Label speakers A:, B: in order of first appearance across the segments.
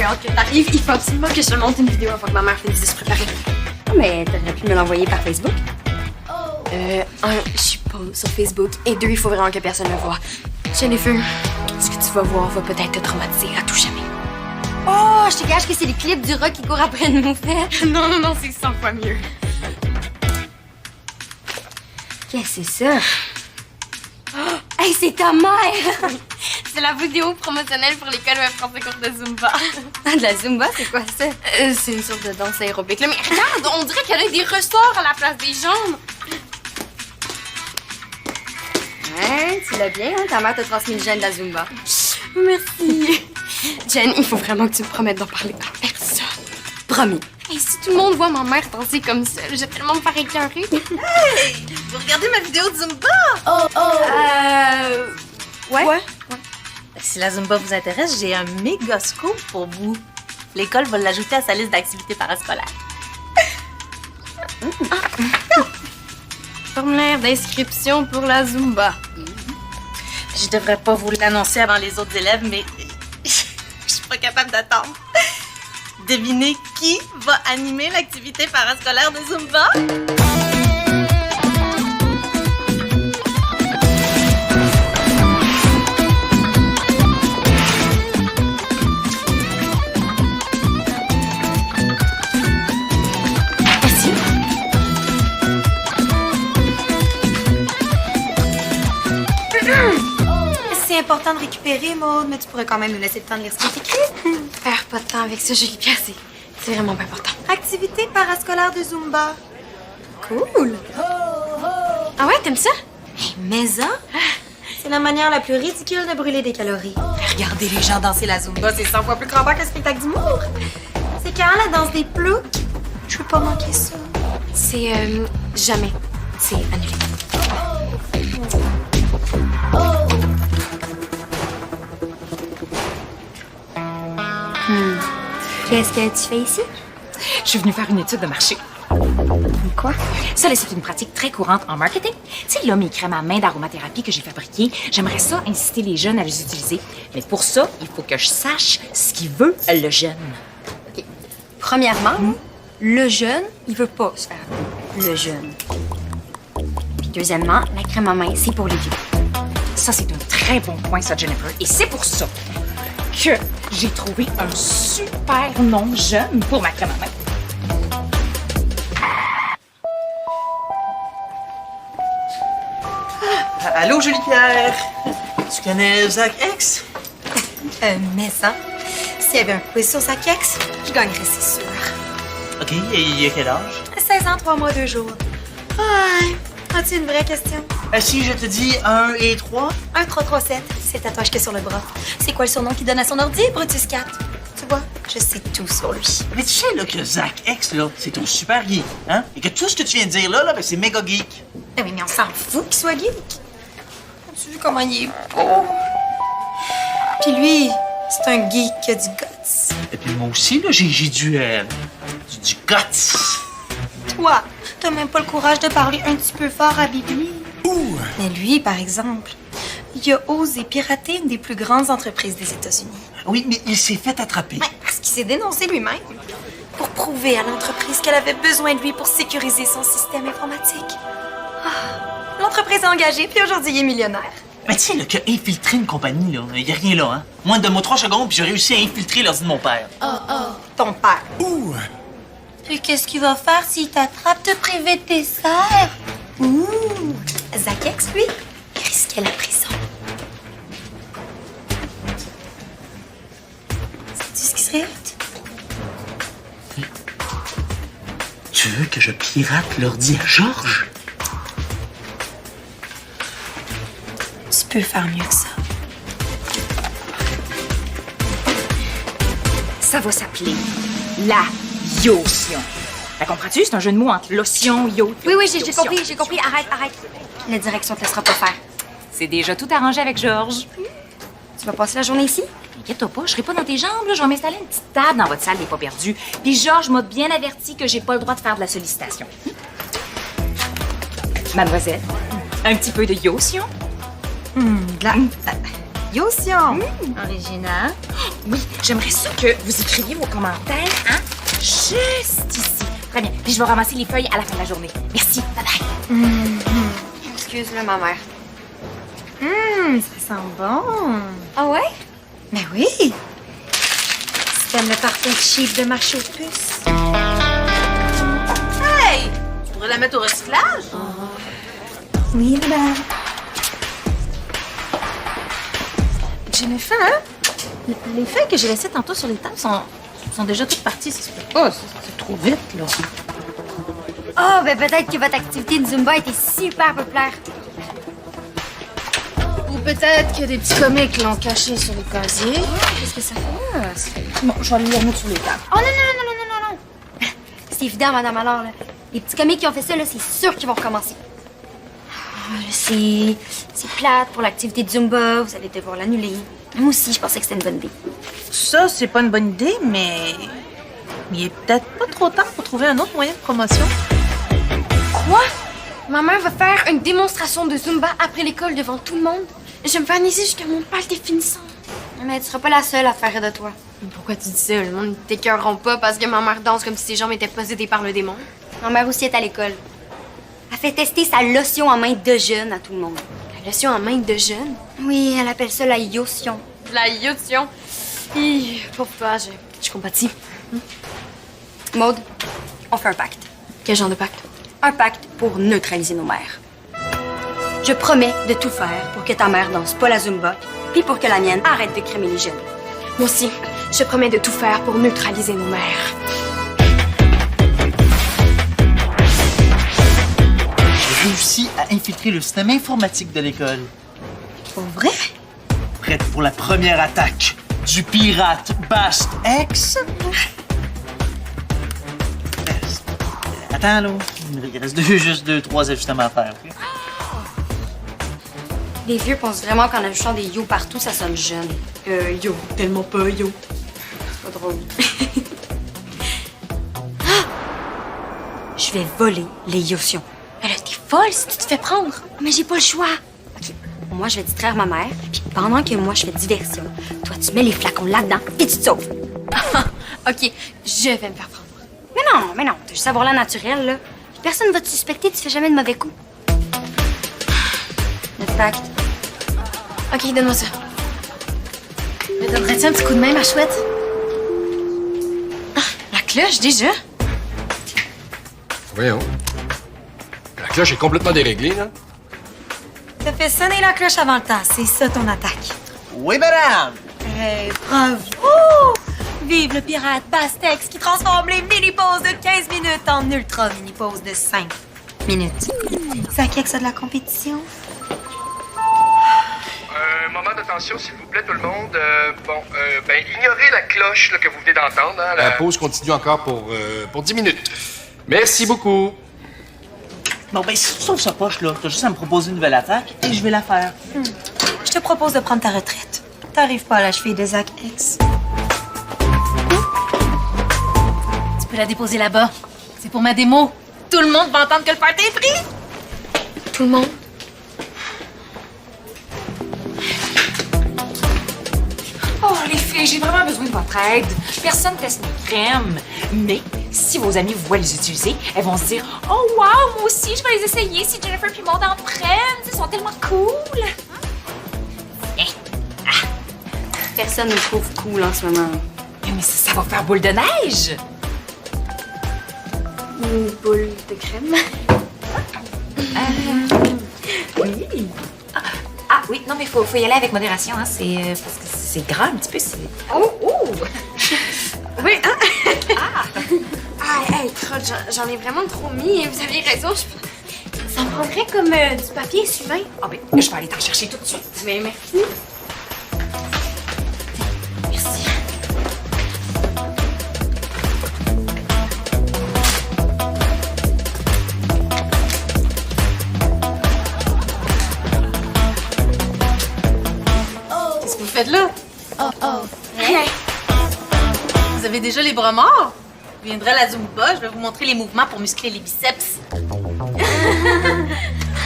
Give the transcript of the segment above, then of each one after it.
A: peu hâte que t'arrives. Il faut absolument que je te montre une vidéo avant que ma mère finisse de se préparer.
B: Ah, mais t'aurais pu me l'envoyer par Facebook.
A: Un, je suis pas sur Facebook. Et deux, il faut vraiment que personne le voie. Jennifer, ce que tu vas voir va peut-être te traumatiser à tout jamais.
B: Oh, je te gâche que c'est les clips du rock qui courent après une moufette.
A: Non, c'est 100 fois mieux.
B: Qu'est-ce que c'est ça? Oh, hey, c'est ta mère!
A: C'est la vidéo promotionnelle pour l'école web français cours de Zumba.
B: Ah, de la Zumba, c'est quoi ça?
A: C'est une sorte de danse aérobique. Là, mais regarde, on dirait qu'elle a des ressorts à la place des jambes.
B: Ouais, tu l'as bien, hein? Ta mère t'a transmis le gène de la Zumba.
A: Merci. Jen, il faut vraiment que tu me promettes d'en parler à personne.
B: Promis.
A: Et si tout le monde voit ma mère danser comme ça, je vais tellement me faire écœurer.
C: Hey! Vous regardez ma vidéo de Zumba?
B: Ouais?
C: Si la Zumba vous intéresse, j'ai un méga scoop pour vous. L'école va l'ajouter à sa liste d'activités parascolaires.
A: Formulaire d'inscription pour la Zumba.
C: Je devrais pas vous l'annoncer avant les autres élèves, mais je suis pas capable d'attendre. Devinez qui va animer l'activité parascolaire de Zumba?
D: C'est important de récupérer, Maud, mais tu pourrais quand même nous laisser le temps de lire ce qui est écrit.
A: Perds pas de temps avec ça, Julie-Pierre, c'est vraiment pas important.
D: Activité parascolaire de Zumba. Cool.
A: Ah ouais, t'aimes ça?
D: Mais ça, c'est la manière la plus ridicule de brûler des calories. Regardez les gens danser la Zumba, c'est 100 fois plus crampant qu'un spectacle d'humour. C'est quand la danse des ploucs? Je veux pas manquer ça.
A: C'est jamais. C'est annulé.
B: Qu'est-ce que tu fais ici?
E: Je suis venue faire une étude de marché.
B: Quoi?
E: Ça, là, c'est une pratique très courante en marketing. Tu sais, là, mes crèmes à main d'aromathérapie que j'ai fabriquées, j'aimerais ça inciter les jeunes à les utiliser. Mais pour ça, il faut que je sache ce qu'il veut, le jeune.
B: OK. Premièrement, le jeune, il veut pas se faire appeler le jeune. Puis deuxièmement, la crème à main, c'est pour les vieux.
E: Ça, c'est un très bon point, ça, Jennifer. Et c'est pour ça que j'ai trouvé un super nom jeune pour ma crème à main.
F: Allô, Julie-Pierre? Tu connais Zach X?
D: Mais ça, s'il y avait un quiz sur sa kex, je gagnerais, c'est sûr.
F: OK, il a quel âge?
D: 16 ans, 3 mois, 2 jours. Ouais. As-tu une vraie question?
F: Si je te dis 1 et 3?
D: 1, 3, 3, 7. C'est le tatouage qu'il y a sur le bras. C'est quoi le surnom qu'il donne à son ordi, Brutus 4? Tu vois, je sais tout sur lui.
F: Mais tu sais là, que Zach X, là, c'est un super geek, hein? Et que tout ce que tu viens de dire là, ben, c'est méga geek.
D: Ah oui, mais on s'en fout qu'il soit geek. Tu vu comment il est beau? Puis lui, c'est un geek qui a du guts.
F: Et puis moi aussi, là, j'ai du guts.
D: Toi, t'as même pas le courage de parler un petit peu fort à Bibi.
F: Ouh!
D: Mais lui, par exemple, il a osé pirater une des plus grandes entreprises des États-Unis.
F: Oui, mais il s'est fait attraper.
D: Ouais, parce qu'il s'est dénoncé lui-même pour prouver à l'entreprise qu'elle avait besoin de lui pour sécuriser son système informatique. Ah, l'entreprise a engagé, puis aujourd'hui, il est millionnaire.
F: Mais tu sais, là, que infiltrer une compagnie, là, y a rien là, hein? Moins de 3 secondes, puis j'ai réussi à infiltrer l'ordi de mon père.
D: Ton père.
F: Ouh!
D: Puis qu'est-ce qu'il va faire s'il t'attrape te priver de tes sœurs? Ouh! Zach X, lui, il risquait la prison. Sais-tu ce qui serait hot?
F: Tu veux que je pirate l'ordi à Georges?
D: Tu peux faire mieux que ça.
E: Ça va s'appeler la yotion. La comprends-tu? C'est un jeu de mots entre lotion, yo.
B: Oui, j'ai compris. Arrête. La direction te laissera pas faire.
E: C'est déjà tout arrangé avec Georges.
B: Tu vas passer la journée ici?
E: Inquiète-toi pas, je serai pas dans tes jambes, là. Je vais m'installer une petite table dans votre salle des pas perdus. Puis Georges m'a bien averti que j'ai pas le droit de faire de la sollicitation. Mademoiselle, un petit peu de yotion?
D: Yotion!
C: Original.
E: Oui, j'aimerais ça que vous écriviez vos commentaires, hein, juste ici. Très bien. Puis je vais ramasser les feuilles à la fin de la journée. Merci. Bye-bye.
B: Excuse-le, ma mère.
D: Ça sent bon!
B: Ah ouais?
D: Ben oui! Si t'aimes le parfum cheap de marché aux puces.
C: Hey! Tu pourrais la mettre au recyclage?
D: Oui, madame.
C: Jennifer, hein? Les feuilles que j'ai laissées tantôt sur les tables sont déjà toutes parties. Ça se peut pas. C'est trop vite, là.
B: Ah, ben peut-être que votre activité de Zumba était super populaire.
A: Ou peut-être que des petits comiques l'ont caché sur les casiers.
B: Qu'est-ce que ça fait?
E: Bon, je vais aller les remettre sur les tables.
B: Oh non, non, non, non, non, non, non! C'est évident, madame, alors, là. Les petits comiques qui ont fait ça, là, c'est sûr qu'ils vont recommencer. C'est plate pour l'activité de Zumba, vous allez devoir l'annuler. Moi aussi, je pensais que c'était une bonne idée.
C: Ça, c'est pas une bonne idée, mais il est peut-être pas trop tard pour trouver un autre moyen de promotion.
A: Quoi? Ma mère va faire une démonstration de Zumba après l'école devant tout le monde? Je vais me faire niaiser jusqu'à mon bal définissant.
B: Mais tu seras pas la seule à faire rire de toi.
A: Pourquoi tu dis ça? Le monde ne t'écœurera pas parce que ma mère danse comme si ses jambes étaient possédées par le démon.
B: Ma mère aussi est à l'école. Elle fait tester sa lotion à main de jeune à tout le monde.
A: La lotion en main de jeune?
B: Oui, elle appelle ça la yotion.
A: La yotion. Pauvre toi, je compatis.
B: Maude, on fait un pacte.
A: Quel genre de pacte?
B: Un pacte pour neutraliser nos mères. Je promets de tout faire pour que ta mère danse pas la Zumba, puis pour que la mienne arrête de crémer les jeunes.
A: Moi aussi, je promets de tout faire pour neutraliser nos mères.
F: J'ai réussi à infiltrer le système informatique de l'école.
D: Pour vrai?
F: Prête pour la première attaque du pirate Bast X. Attends, là. Il reste juste deux, trois ajustements à faire. OK?
B: Les vieux pensent vraiment qu'en ajoutant des yo partout, ça sonne jeune.
A: Yo, tellement pas yo.
B: C'est pas drôle. Ah! Je vais voler les yotions.
A: Mais là, t'es folle si tu te fais prendre.
B: Mais j'ai pas le choix. OK. Moi, je vais distraire ma mère, puis pendant que moi, je fais diversion, toi, tu mets les flacons là-dedans, et tu te sauves.
A: OK, je vais me faire prendre.
B: Mais non, t'as juste à voir la naturelle, là. Puis personne va te suspecter, tu fais jamais de mauvais coups. Notre pacte.
A: OK, donne-moi ça. Me donnerais-tu un petit coup de main, ma chouette? Ah, la cloche, déjà?
G: Voyons. La cloche est complètement déréglée, là.
D: T'as fait sonner la cloche avant le temps, c'est ça ton attaque.
F: Oui, madame!
D: Hey, bravo! Vive le pirate Bastex qui transforme les mini-pauses de 15 minutes en ultra mini-pauses de 5 minutes. Ça qui que ça de la compétition?
G: Un moment d'attention, s'il vous plaît, tout le monde. Ignorez la cloche là, que vous venez d'entendre. Hein, la pause continue encore pour 10 minutes. Merci beaucoup.
F: Bon, ben, si tu sauves sa poche, là, t'as juste à me proposer une nouvelle attaque et je vais la faire.
D: Je te propose de prendre ta retraite. T'arrives pas à la cheville de Zach X.
C: Tu peux la déposer là-bas. C'est pour ma démo. Tout le monde va entendre que le party est pris.
A: Tout le monde?
E: Oh, les filles, j'ai vraiment besoin de votre aide. Personne teste mes crèmes. Mais si vos amis vous voient les utiliser, elles vont se dire « Oh, wow, moi aussi, je vais les essayer si Jennifer puis Maud en prennent. Ils sont tellement cool. »
B: Personne ne me trouve cool en ce moment.
E: Mais ça va faire boule de neige.
A: Une boule de crème.
E: Oui. Ah oui, non, mais faut y aller avec modération, hein. C'est parce que c'est gras un petit peu. C'est...
A: Oh! Oui, hein? Hey, crotte, j'en ai vraiment trop mis. Vous avez raison. Ça me prendrait comme du papier essuie-main.
E: Ah ben, je vais aller t'en chercher tout de suite.
A: Mais merci.
E: Merci.
C: Qu'est-ce que vous faites là?
A: Rien.
C: Vous avez déjà les bras morts? Vous viendrez à la Zumba, je vais vous montrer les mouvements pour muscler les biceps.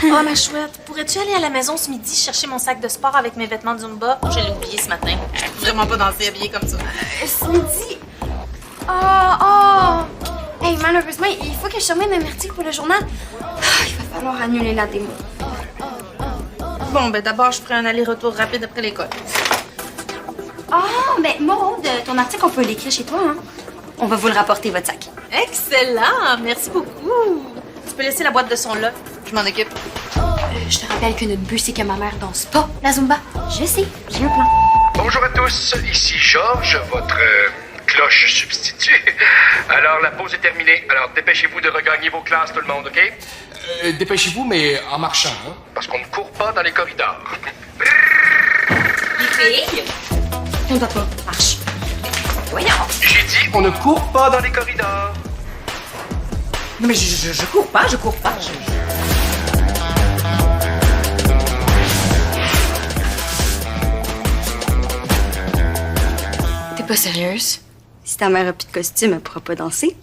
C: Oh, ma chouette, pourrais-tu aller à la maison ce midi chercher mon sac de sport avec mes vêtements de Zumba? Je l'ai oublié ce matin. Je peux vraiment pas danser habillée comme ça.
A: Samedi. Oh. Hey, malheureusement, il faut que je termine un article pour le journal. Il va falloir annuler la démo.
C: Bon, ben d'abord, je ferai un aller-retour rapide après l'école.
B: Oh, ben, Maude, ton article, on peut l'écrire chez toi, hein? On va vous le rapporter, votre sac.
C: Excellent! Merci beaucoup. Tu peux laisser la boîte de son là. Je m'en occupe.
A: Je te rappelle que notre but, c'est que ma mère danse pas la Zumba.
B: Je sais, j'ai un plan.
G: Bonjour à tous, ici Georges, votre cloche substitut. Alors, la pause est terminée. Alors, dépêchez-vous de regagner vos classes, tout le monde, OK?
H: Dépêchez-vous, mais en marchant, hein?
G: Parce qu'on ne court pas dans les corridors.
C: Les filles?
B: On doit pas. Marche.
C: Voyons.
G: J'ai dit, on ne court pas dans les corridors.
E: Non, mais je cours pas.
A: T'es pas sérieuse?
B: Si ta mère a plus de costume, elle pourra pas danser.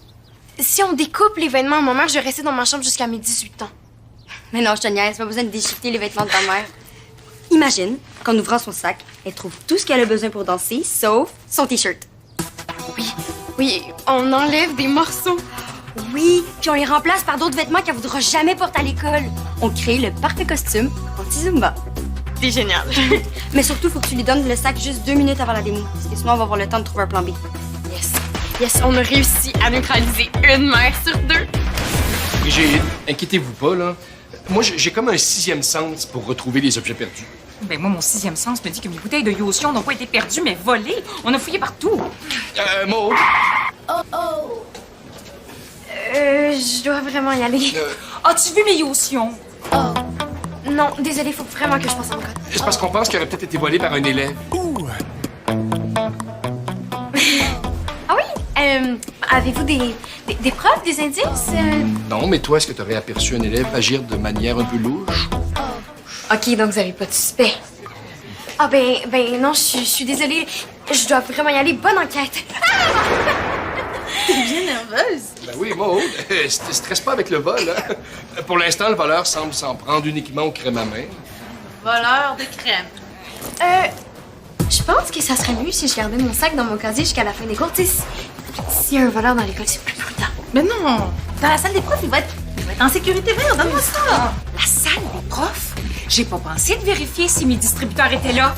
A: Si on découpe les vêtements à ma mère, je vais rester dans ma chambre jusqu'à mes 18 ans.
B: Mais non, je te niaise, pas besoin de déchiqueter les vêtements de ta mère. Imagine qu'en ouvrant son sac, elle trouve tout ce qu'elle a besoin pour danser, sauf son T-shirt.
A: Oui, on enlève des morceaux.
B: Oui, puis on les remplace par d'autres vêtements qu'elle voudra jamais porter à l'école. On crée le parfait costume anti-Zumba.
C: C'est génial.
B: Mais surtout, faut que tu lui donnes le sac juste 2 minutes avant la démo. Parce que sinon, on va avoir le temps de trouver un plan B.
A: Yes, on a réussi à neutraliser une mère sur 2.
H: Brigitte, inquiétez-vous pas, là. Moi, j'ai comme un 6e sens pour retrouver les objets perdus.
E: Ben moi, mon 6e sens me dit que mes bouteilles de Yotion n'ont pas été perdues, mais volées. On a fouillé partout.
H: Maude,
A: Je dois vraiment y aller.
E: As-tu vu mes Yotions?
A: Non, désolée, faut vraiment que je passe en code.
H: c'est parce qu'on pense qu'il aurait peut-être été volé par un élève.
A: Ah oui? Avez-vous des preuves, des indices?
H: Non, mais toi, est-ce que tu aurais aperçu un élève agir de manière un peu louche?
A: Ok, donc vous avez pas de suspect. Ah ben non, je suis désolée. Je dois vraiment y aller. Bonne enquête.
C: T'es bien nerveuse.
H: Ben oui, Maude, stresse pas avec le vol, hein? Pour l'instant, le voleur semble s'en prendre uniquement aux crèmes à main.
C: Voleur de crème.
A: Je pense que ça serait mieux si je gardais mon sac dans mon casier jusqu'à la fin des cours. Tu sais, s'il y a un voleur dans l'école, c'est plus prudent.
C: Mais non! Dans la salle des profs, il va être en sécurité. Merde, donne-moi ça!
E: La salle des profs? J'ai pas pensé de vérifier si mes distributeurs étaient là.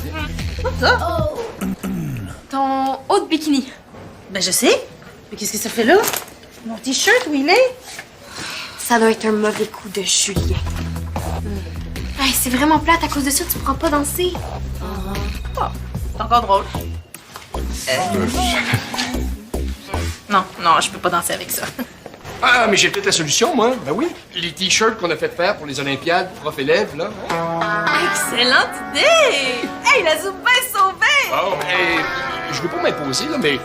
A: Ton haut de bikini.
C: Ben, je sais. Mais qu'est-ce que ça fait là? Mon T-shirt, où il est?
A: Ça doit être un mauvais coup de Julien. Hey, c'est vraiment plate. À cause de ça, tu pourras pas danser.
C: C'est encore drôle. Non, je peux pas danser avec ça.
H: Ah, mais j'ai peut-être la solution, moi. Ben oui, les T-shirts qu'on a fait faire pour les Olympiades prof-élèves, là.
C: Excellente idée! Hey, la Zumba est sauvée!
H: Bon, je veux pas m'imposer, là, mais...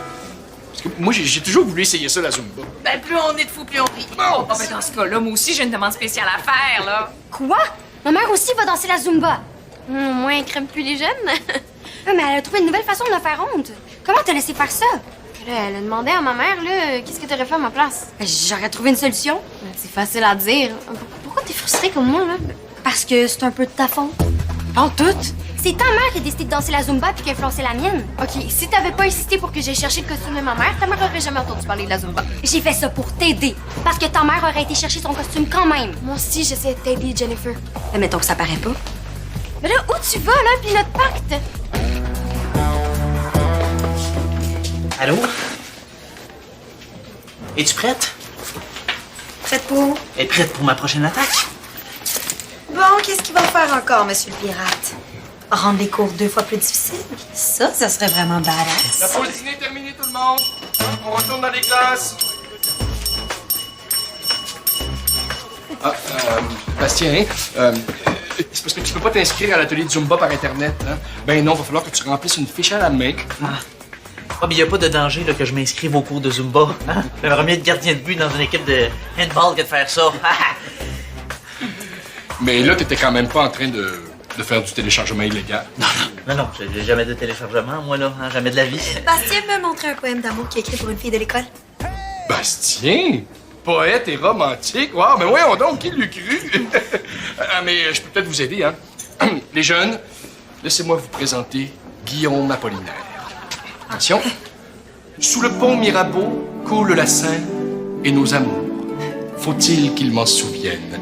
H: Parce que moi, j'ai toujours voulu essayer ça, la Zumba.
C: Ben, plus on est de fous, plus on rit.
H: Bon,
E: Ah ben dans ce cas-là, moi aussi, j'ai une demande spéciale à faire, là.
B: Quoi? Ma mère aussi va danser la Zumba.
A: Au moins, elle crème plus les jeunes.
B: Ah, mais elle a trouvé une nouvelle façon de me faire honte. Comment t'as laissé faire ça?
A: Là, elle a demandé à ma mère, là, qu'est-ce que t'aurais fait à ma place?
B: Ben, j'aurais trouvé une solution.
A: C'est facile à dire. Pourquoi t'es frustrée comme moi, là?
B: Parce que c'est un peu de ta faute.
A: Pas en tout.
B: C'est ta mère qui a décidé de danser la Zumba puis qui a influencé la mienne.
A: OK, si t'avais pas insisté pour que j'aille chercher le costume de ma mère aurait jamais entendu parler de la Zumba.
B: J'ai fait ça pour t'aider. Parce que ta mère aurait été chercher son costume quand même.
A: Moi aussi, j'essaie de t'aider, Jennifer.
B: Mais mettons que ça paraît pas.
A: Mais là, où tu vas, là, puis notre pacte?
F: Allô? Es-tu prête?
D: Faites pour.
F: Es prête pour ma prochaine attaque?
D: Bon, qu'est-ce qu'il va faire encore, monsieur le pirate? Rendre les cours 2 fois plus difficiles? Ça serait vraiment
H: La
D: badass.
H: pause dîner est terminée, tout le monde. On retourne dans les classes. Ah, Bastien, c'est parce que tu peux pas t'inscrire à l'atelier de Zumba par Internet, hein? Ben non, va falloir que tu remplisses une fiche à la main.
F: Ah, mais y a pas de danger là, que je m'inscrive au cours de Zumba. Hein? J'aimerais mieux être gardien de but dans une équipe de handball que de faire ça.
H: Mais là, t'étais quand même pas en train de faire du téléchargement illégal.
F: Non, j'ai jamais de téléchargement, moi, là. Hein? Jamais de la vie.
D: Bastien me montrer un poème d'amour qu'il a écrit pour une fille de l'école.
H: Bastien? Poète et romantique. Wow, mais voyons donc, qui l'eût cru? Mais je peux peut-être vous aider, hein? Les jeunes, laissez-moi vous présenter Guillaume Apollinaire. Attention. Sous le pont Mirabeau coule la Seine et nos amours. Faut-il qu'ils m'en souviennent?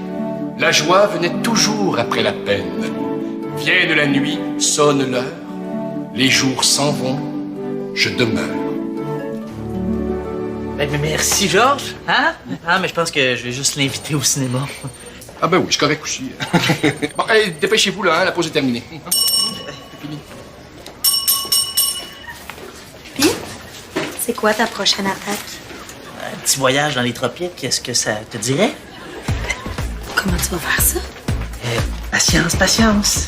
H: La joie venait toujours après la peine. Vienne la nuit, sonne l'heure. Les jours s'en vont, je demeure.
F: Ben, mais merci, Georges. Hein? Ah, mais je pense que je vais juste l'inviter au cinéma.
H: Ah ben oui, c'est correct aussi. Bon, allez, dépêchez-vous, là, hein, la pause est terminée. C'est fini.
D: Puis, c'est quoi ta prochaine attaque?
F: Un petit voyage dans les tropiques, est-ce que ça te dirait?
D: Comment tu vas faire ça?
F: Patience, patience.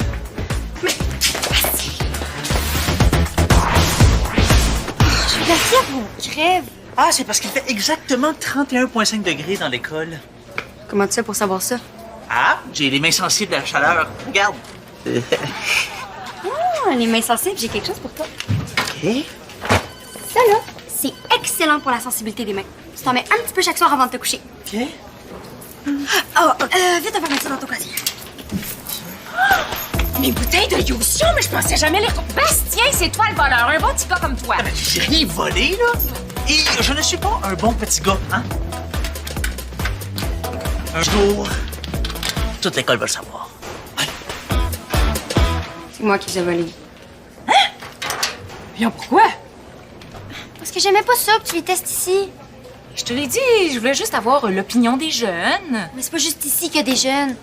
B: La fièvre crève.
F: Ah, c'est parce qu'il fait exactement 31,5 degrés dans l'école.
B: Comment tu sais pour savoir ça?
F: Ah, j'ai les mains sensibles à la chaleur. Regarde.
B: Ah, les mains sensibles, j'ai quelque chose pour toi.
F: OK.
B: Ça, là, c'est excellent pour la sensibilité des mains. Tu t'en mets un petit peu chaque soir avant de te coucher.
F: OK.
B: Vite, on va mettre ça dans ton casier.
E: Mes bouteilles de Yotion, mais je pensais jamais les... Bastien, c'est toi le voleur, un bon petit gars comme toi.
F: Ah, ben, j'ai rien volé, là. Et je ne suis pas un bon petit gars, hein? Un jour, toute l'école va le savoir.
B: C'est moi qui les ai volés.
E: Bien, pourquoi?
B: Parce que j'aimais pas ça que tu les testes ici.
E: Je te l'ai dit, je voulais juste avoir l'opinion des jeunes.
B: Mais c'est pas juste ici qu'il y a des jeunes.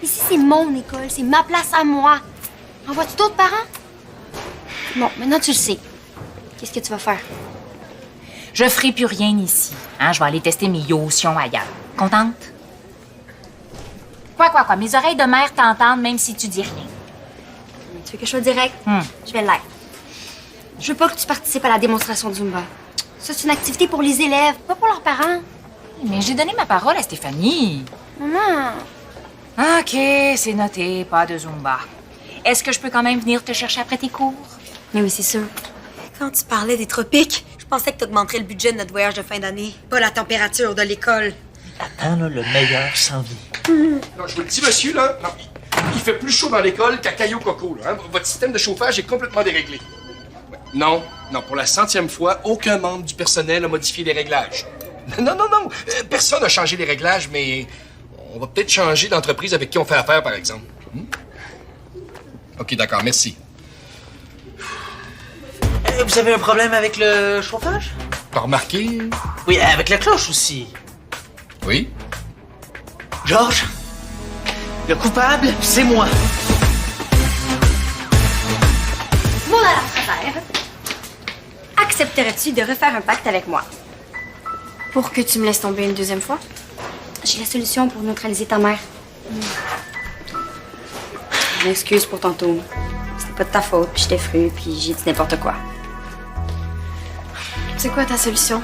B: Ici, c'est mon école, c'est ma place à moi. Envoies-tu d'autres parents? Bon, maintenant tu le sais. Qu'est-ce que tu vas faire?
E: Je ferai plus rien ici. Hein, je vais aller tester mes Yotions ailleurs. Contente? Quoi? Mes oreilles de mère t'entendent même si tu dis rien.
B: Tu veux que je sois direct? Je vais l'être. Je veux pas que tu participes à la démonstration de Zumba. Ça, c'est une activité pour les élèves, pas pour leurs parents.
E: Mais j'ai donné ma parole à Stéphanie.
B: Maman.
E: OK, c'est noté, pas de Zumba. Est-ce que je peux quand même venir te chercher après tes cours?
B: Mais oui, c'est sûr.
D: Quand tu parlais des tropiques, je pensais que tu augmenterais le budget de notre voyage de fin d'année, pas la température de l'école.
F: Attends, là, le meilleur s'en vient.
H: Non, je vous le dis, monsieur, là, non, il fait plus chaud dans l'école qu'à Caillou Coco, là, hein. Votre système de chauffage est complètement déréglé. Non, pour la 100e fois, aucun membre du personnel a modifié les réglages. Non. Personne n'a changé les réglages, mais on va peut-être changer d'entreprise avec qui on fait affaire, par exemple. OK, d'accord, merci.
F: Vous avez un problème avec le chauffage?
H: Pas remarqué?
F: Oui, avec la cloche aussi.
H: Oui?
F: Georges, le coupable, c'est moi.
B: Mon frère. Accepterais-tu de refaire un pacte avec moi? Pour que tu me laisses tomber une deuxième fois? J'ai la solution pour neutraliser ta mère. Je m'excuse pour tantôt. C'était pas de ta faute, puis j'étais fru, puis j'ai dit n'importe quoi. C'est quoi ta solution?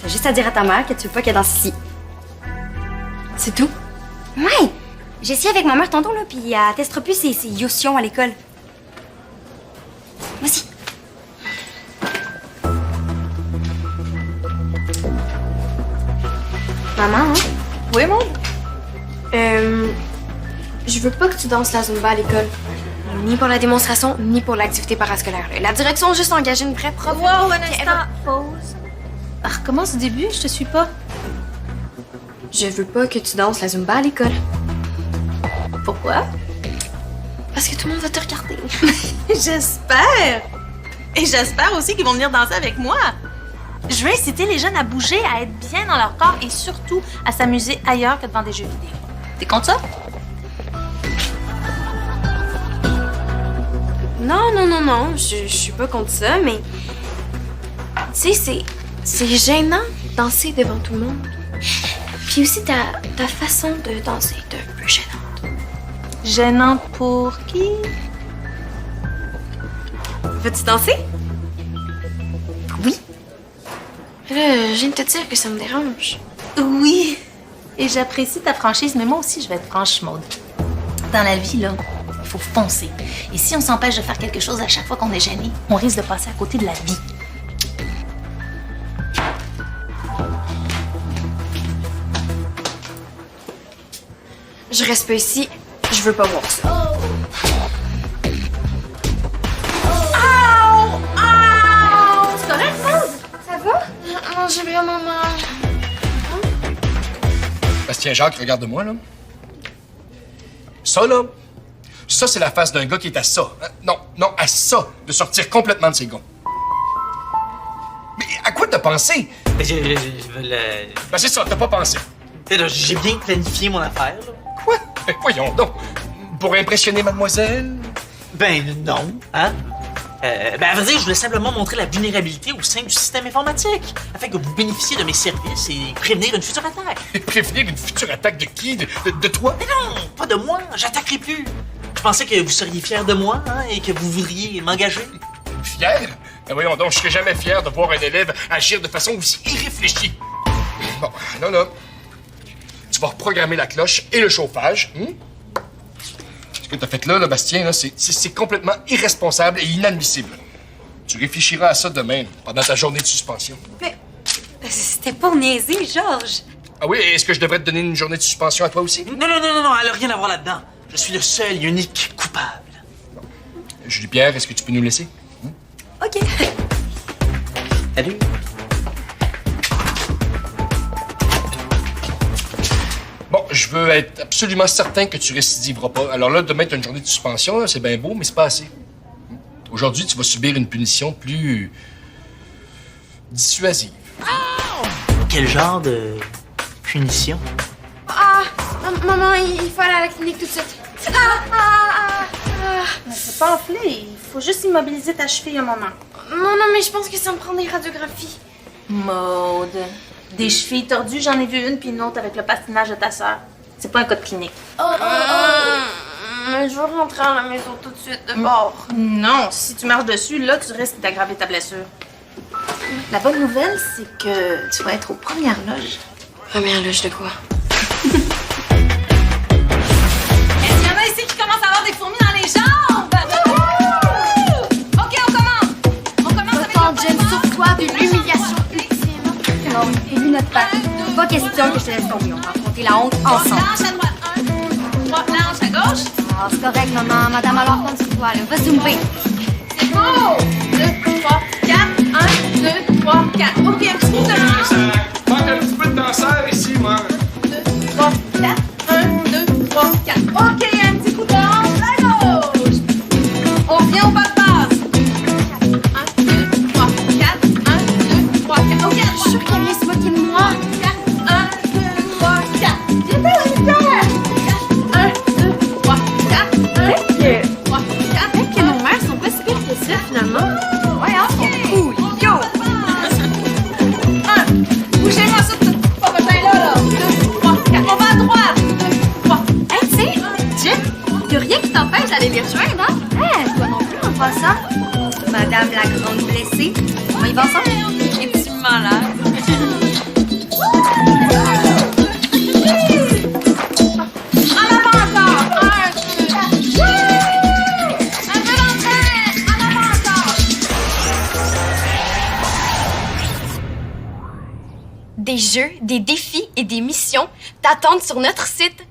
B: T'as juste à dire à ta mère que tu veux pas qu'elle danse ici. C'est tout? Ouais! J'ai essayé avec ma mère tantôt, là, puis elle testera plus ses yotions à l'école. Vas-y. Maman, hein?
A: Oui, mon? Je veux pas que tu danses la Zumba à l'école. Ni pour la démonstration, ni pour l'activité parascolaire. La direction a juste engagé une vraie prof.
C: Wow, un instant. Pause. Recommence du début, je te suis pas.
A: Je veux pas que tu danses la Zumba à l'école.
C: Pourquoi?
A: Parce que tout le monde va te regarder.
C: J'espère. Et j'espère aussi qu'ils vont venir danser avec moi. Je veux inciter les jeunes à bouger, à être bien dans leur corps et surtout à s'amuser ailleurs que devant des jeux vidéo. T'es contre ça?
A: Non. Je suis pas contre ça, mais... Tu sais, c'est gênant de danser devant tout le monde. Puis aussi, ta façon de danser est un peu gênante.
C: Gênante pour qui?
A: Veux-tu danser?
B: Oui.
A: Là, je viens de te dire que ça me dérange.
C: Oui. Et j'apprécie ta franchise, mais moi aussi, je vais être franche, Maude. Dans la vie, là, il faut foncer. Et si on s'empêche de faire quelque chose à chaque fois qu'on est gêné, on risque de passer à côté de la vie.
A: Je reste pas ici. Je veux pas voir ça.
B: C'est correct, Maude? Ça va?
A: Non, j'ai vraiment mal.
H: Bastien Jacques, regarde-moi, là. Ça, là, ça, c'est la face d'un gars qui est à ça. Non, à ça, de sortir complètement de ses gonds. Mais à quoi t'as pensé?
F: Ben,
H: Ben, c'est ça, t'as pas pensé.
F: j'ai bien planifié mon affaire, là.
H: Quoi? Ben, voyons donc. Pour impressionner mademoiselle?
F: Ben non, hein? À vrai dire, je voulais simplement montrer la vulnérabilité au sein du système informatique, afin que vous bénéficiez de mes services et prévenir une future attaque.
H: Prévenir une future attaque de qui? De toi?
F: Mais non, pas de moi, j'attaquerai plus. Je pensais que vous seriez fier de moi, hein, et que vous voudriez m'engager.
H: Fier? Ben voyons donc, je serais jamais fier de voir un élève agir de façon aussi irréfléchie. Bon, là, tu vas reprogrammer la cloche et le chauffage. Ce que t'as fait là, Bastien, là, c'est complètement irresponsable et inadmissible. Tu réfléchiras à ça demain, pendant ta journée de suspension.
B: Mais c'était pour niaiser, Georges.
H: Ah oui, est-ce que je devrais te donner une journée de suspension à toi aussi?
F: Non, elle a rien à voir là-dedans. Je suis le seul et unique coupable.
H: Julie-Pierre, est-ce que tu peux nous laisser?
B: OK.
F: Salut.
H: Bon, je veux être absolument certain que tu récidiveras pas. Alors là, demain, tu as une journée de suspension, là, c'est bien beau, mais c'est pas assez. Aujourd'hui, tu vas subir une punition plus dissuasive.
F: Quel genre de punition?
A: Maman, il faut aller à la clinique tout de suite.
C: C'est pas enflé. Il faut juste immobiliser ta cheville un moment.
A: Non, mais je pense que ça me prend des radiographies.
C: Maude. Des chevilles tordues, j'en ai vu une, puis une autre avec le patinage de ta sœur. C'est pas un cas de clinique.
A: Je veux rentrer à la maison tout de suite, de bord.
C: Non, si tu marches dessus, là, tu risques d'aggraver ta blessure. La bonne nouvelle, c'est que tu vas être aux premières loges.
A: Première loge de quoi?
B: Est-ce qu'il y en a ici qui commencent à avoir des fourmis dans les jambes? OK, on commence. On commence avec
A: Tant Jen sur toi de l'humiliation ultime.
B: Non, élu notre part. Pas question que je te laisse tomber. On va affronter la honte ensemble.
C: Planche à droite, 1, 2, 3, planche à gauche.
B: Ah, c'est correct, maman. Madame, alors compte sur toi, là. Va zoomer.
C: C'est beau! 2, 3, 4, 1, 2, 3, 4. OK, un petit coup de manche.
H: Manque un petit peu de danseur ici, moi.
C: 2, 3, 4, 1, 2, 3, 4. OK, un petit coup de hanche à gauche. On vient au bas de base. 1, 2, 3, 4, 1, 2, 3, 4. OK,
A: Je suis sûre qu'elle vient se moquer de moi.
C: 4, 1, 2, 3, 4. Viens là, Victor! 1, 2, 3, 4, 1, 2, 3, 4.
A: Peut-être que nos mères sont pas si pires que ça, finalement.
B: Ouais, hein? Cool. Yo!
C: Bougez-moi ça, ce petit papotin-là, là. 2, 3, 4. On va à droite. 2, 3.
A: Hey, tu sais, Jen, y'a rien qui t'empêche d'aller les rejoindre, hein?
B: Toi non plus, en passant. Madame la grande blessée. On y va ensemble?
A: Es-tu malade?
C: En avant encore. 1, 2, 4. Un peu d'entrain. En avant encore.
A: Des jeux, des défis et des missions t'attendent sur notre site